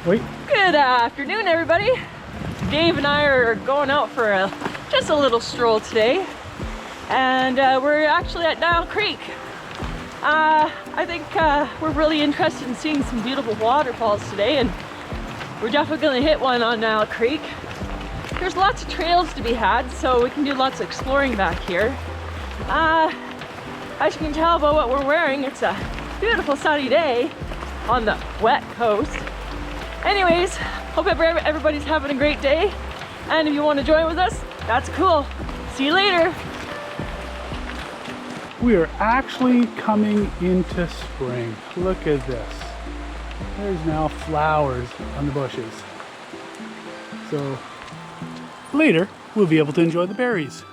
Wait. Good afternoon, everybody. Dave and I are going out for just a little stroll today, and we're actually at Nile Creek. I think we're really interested in seeing some beautiful waterfalls today, and we're definitely going to hit one on Nile Creek. There's lots of trails to be had, so we can do lots of exploring back here. As you can tell by what we're wearing, it's a beautiful sunny day on the wet coast. Anyways, hope everybody's having a great day, and if you want to join with us, that's cool. See you later. We are actually coming into spring. Look at this. There's now flowers on the bushes. So later, we'll be able to enjoy the berries.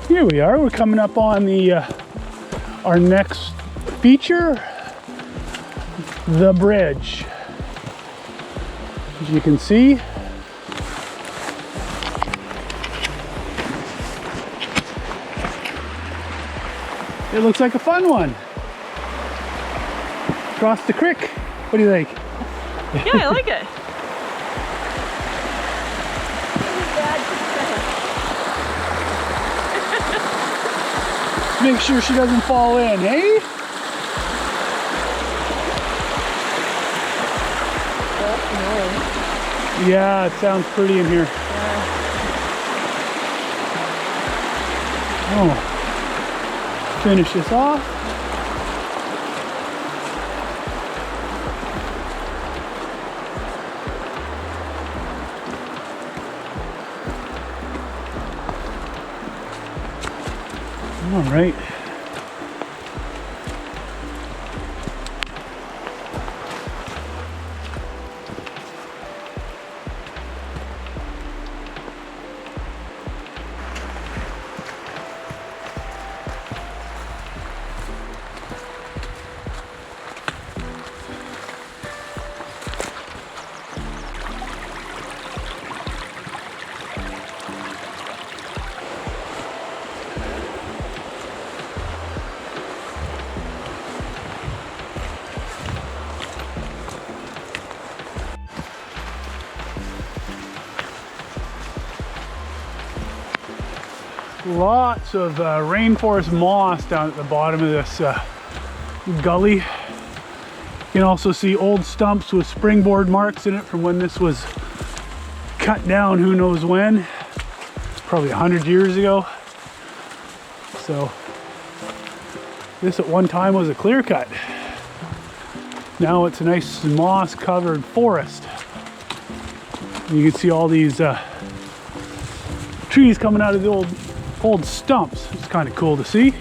Here we are. We're coming up on the our next feature, the bridge. As you can see, it looks like a fun one. Across the creek. What do you think? Yeah, I like it. Make sure she doesn't fall in, hey? Oh, Yeah, it sounds pretty in here. Oh, finish this off. All right. Lots of rainforest moss down at the bottom of this gully. You can also see old stumps with springboard marks in it from when this was cut down who knows when, probably 100 years ago. So this at one time was a clear cut. Now it's a nice moss covered forest. And you can see all these trees coming out of the old stumps. It's kind of cool to see.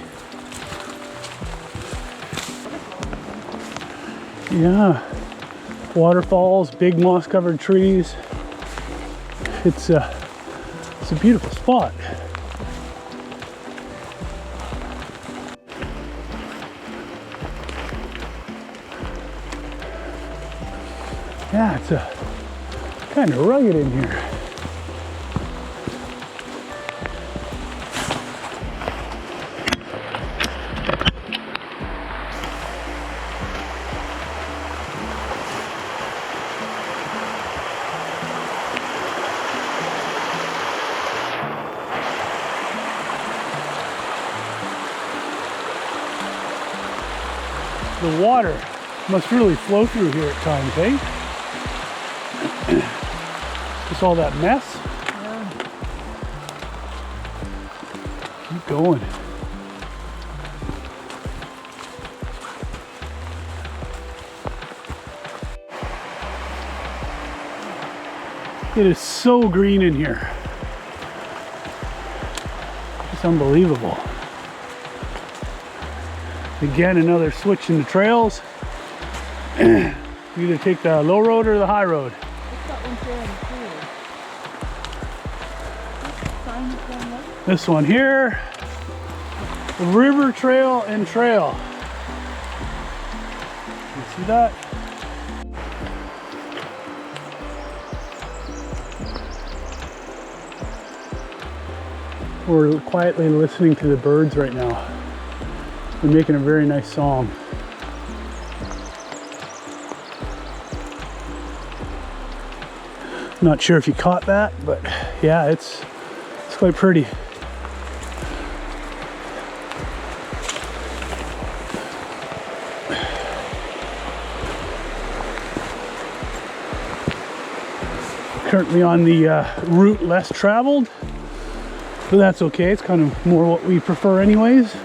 Yeah, waterfalls, big moss covered trees. It's a beautiful spot. Yeah, it's kind of rugged in here. The water must really flow through here at times, eh? Just all that mess. Yeah. Keep going. It is so green in here. It's unbelievable. Again, another switch in the trails. You either take the low road or the high road. This one here, river trail and trail. You see that? We're quietly listening to the birds right now. They're making a very nice song. Not sure if you caught that, but yeah, it's quite pretty. Currently on the route less traveled, but that's okay. It's kind of more what we prefer anyways.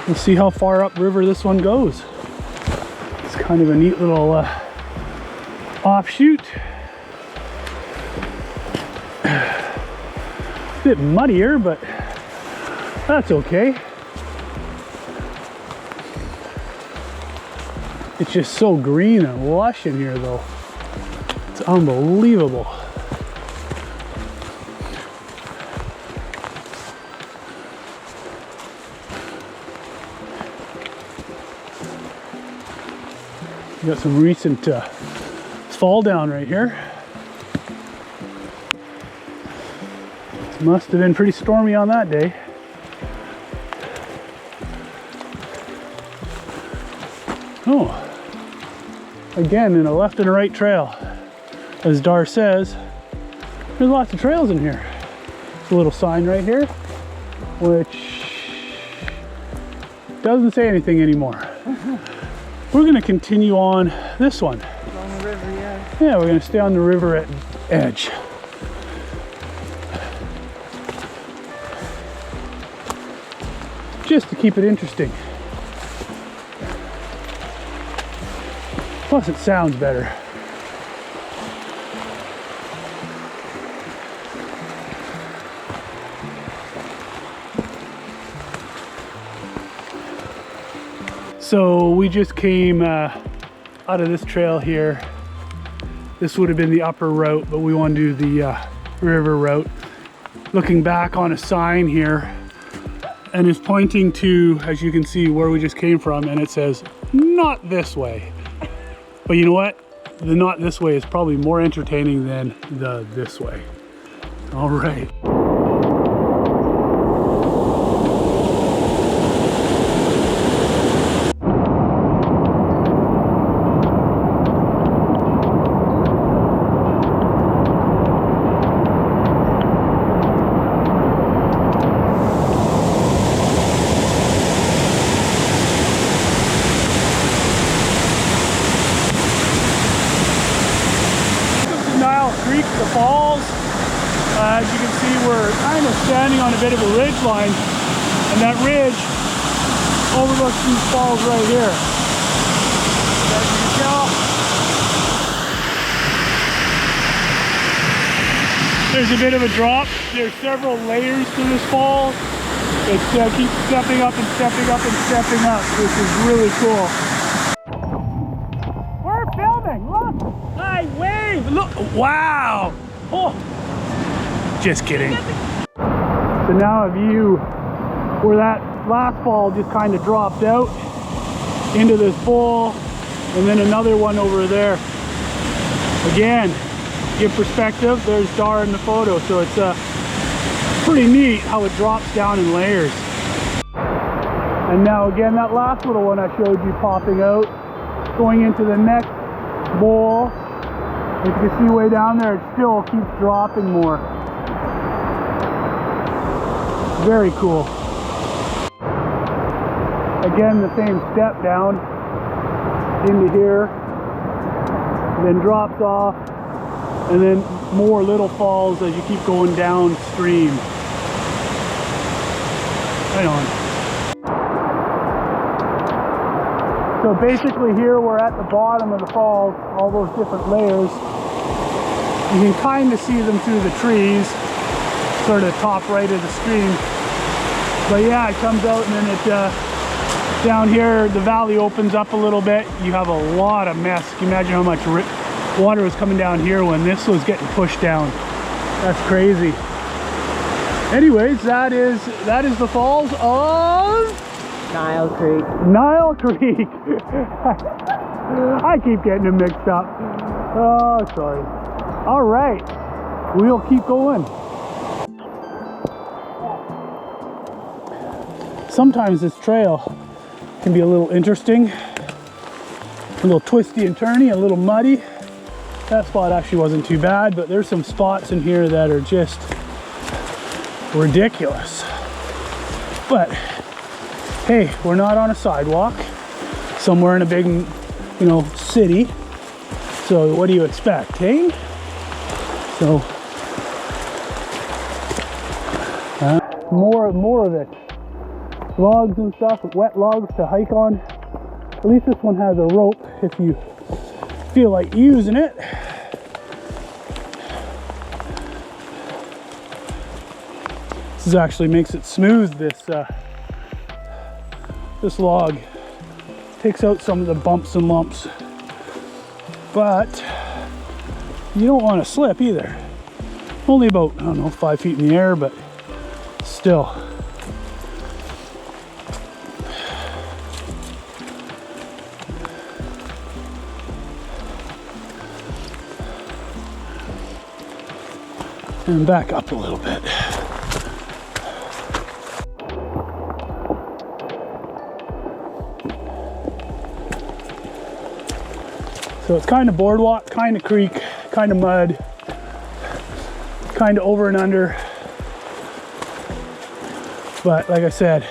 We'll see how far upriver this one goes. It's kind of a neat little offshoot. A bit muddier, but that's okay. It's just so green and lush in here though. It's unbelievable. We got some recent fall down right here. Must have been pretty stormy on that day. Oh, again in a left and a right trail. As Dar says, there's lots of trails in here. There's a little sign right here, which doesn't say anything anymore. We're going to continue on this one. On the river, yeah. Yeah, we're going to stay on the river edge. Just to keep it interesting. Plus it sounds better. So we just came out of this trail here. This would have been the upper route, but we want to do the river route. Looking back on a sign here, and it's pointing to, as you can see, where we just came from, and it says, not this way. But you know what? The not this way is probably more entertaining than the this way. All right. Nile Creek, the falls. As you can see, we're kind of standing on a bit of a ridge line, and that ridge overlooks these falls right here. As you can tell, there's a bit of a drop. There's several layers to this fall. It keeps stepping up and stepping up and stepping up, which is really cool. We're filming, look! I wave! Look! Wow! Oh! Just kidding. So now a view where that last fall just kind of dropped out into this bowl, and then another one over there. Again, give perspective, there's Dar in the photo, so it's pretty neat how it drops down in layers. And now again, that last little one I showed you popping out, going into the next bowl. As you can see way down there, it still keeps dropping more. Very cool. Again, the same step down into here, then drops off, and then more little falls as you keep going downstream. Right on. So basically here we're at the bottom of the falls, all those different layers. You can kind of see them through the trees, sort of top right of the stream. But yeah, it comes out and then it, down here, the valley opens up a little bit. You have a lot of mess. Can you imagine how much water was coming down here when this was getting pushed down? That's crazy. Anyways, that is the falls of Nile Creek. Nile Creek. I keep getting them mixed up. Oh, sorry. All right, we'll keep going. sometimes this trail can be a little interesting, a little twisty and turny, a little muddy. That spot actually wasn't too bad, but there's some spots in here that are just ridiculous. But hey, we're not on a sidewalk somewhere in a big, you know, city. So what do you expect, hey? So more of it. Logs and stuff, wet logs to hike on. At least this one has a rope if you feel like using it. This actually makes it smooth. This log takes out some of the bumps and lumps, but you don't want to slip either. Only about, I don't know, 5 feet in the air, but still. And back up a little bit. So it's kind of boardwalk, kind of creek, kind of mud, kind of over and under. But like I said,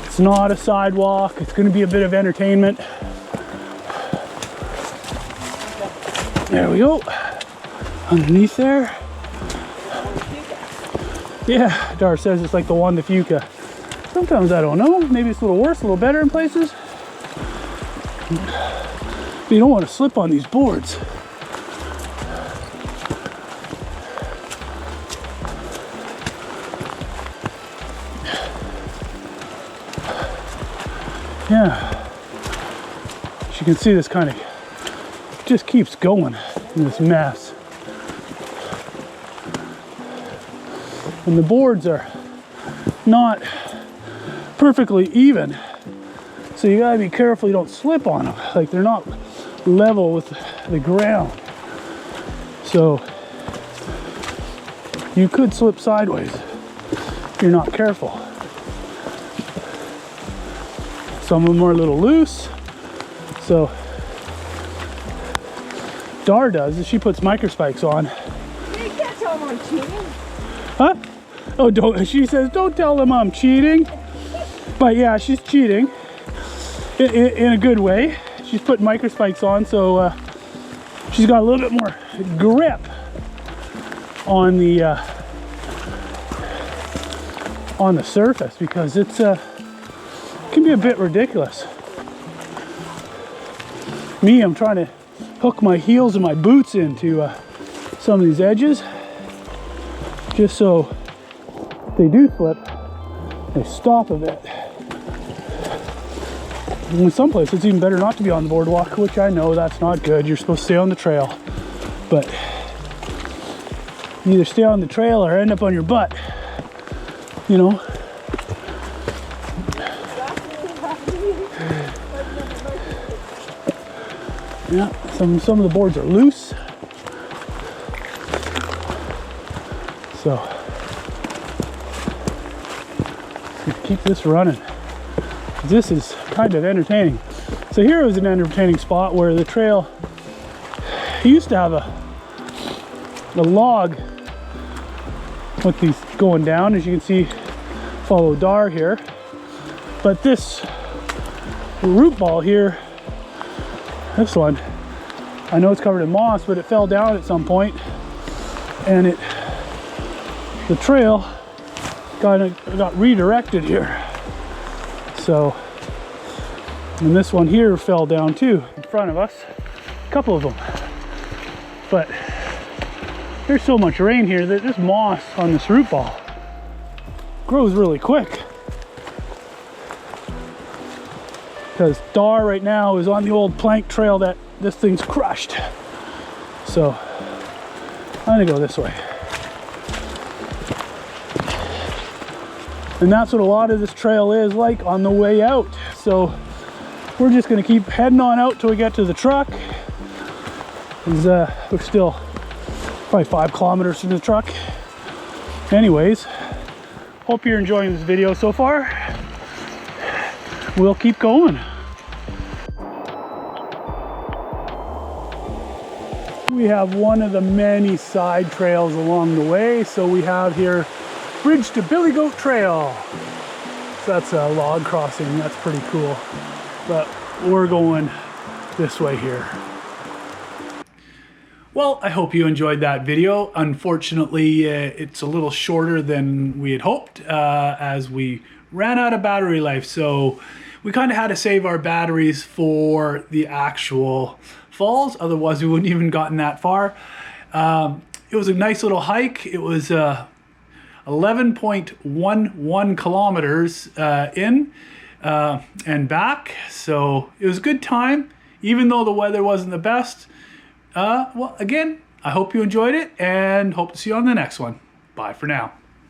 it's not a sidewalk. It's going to be a bit of entertainment. There we go. Underneath there. Yeah, Dar says it's like the one to Fuca. Sometimes I don't know. Maybe it's a little worse, a little better in places. But you don't want to slip on these boards. Yeah. As you can see, this kind of just keeps going in this mess. And the boards are not perfectly even, so you gotta be careful you don't slip on them. Like, they're not level with the ground, so you could slip sideways if you're not careful. Some of them are a little loose, so Dar does is she puts microspikes on. You can't tell them I'm cheating. Huh? Oh, don't. She says, don't tell them I'm cheating. But yeah, she's cheating in a good way. She's put microspikes on, so she's got a little bit more grip on the surface, because it's can be a bit ridiculous. Me, I'm trying to hook my heels and my boots into some of these edges, just so if they do slip, they stop a bit. In some places, it's even better not to be on the boardwalk, which I know that's not good. You're supposed to stay on the trail, but you either stay on the trail or end up on your butt, you know. Yeah, some of the boards are loose, so keep this running. This is kind of entertaining. So here was an entertaining spot where the trail used to have a log with these going down, as you can see. Follow Dar here, but this root ball here, this one, I know it's covered in moss, but it fell down at some point, and the trail got redirected here. So, and this one here fell down too in front of us, a couple of them. But there's so much rain here that this moss on this root ball grows really quick. Because Dar right now is on the old plank trail that this thing's crushed. So I'm gonna go this way. And that's what a lot of this trail is like on the way out. So we're just gonna keep heading on out till we get to the truck. We're still probably 5 kilometers from the truck. Anyways, Hope you're enjoying this video so far. We'll keep going. We have one of the many side trails along the way. So we have here Bridge to Billy Goat Trail. So that's a log crossing. That's pretty cool. But we're going this way here. Well, I hope you enjoyed that video. Unfortunately, it's a little shorter than we had hoped as we ran out of battery life. So we kind of had to save our batteries for the actual falls. Otherwise, we wouldn't even gotten that far. It was a nice little hike. It was 11.11 kilometers in and back. So it was a good time, even though the weather wasn't the best. Well, again, I hope you enjoyed it and hope to see you on the next one. Bye for now.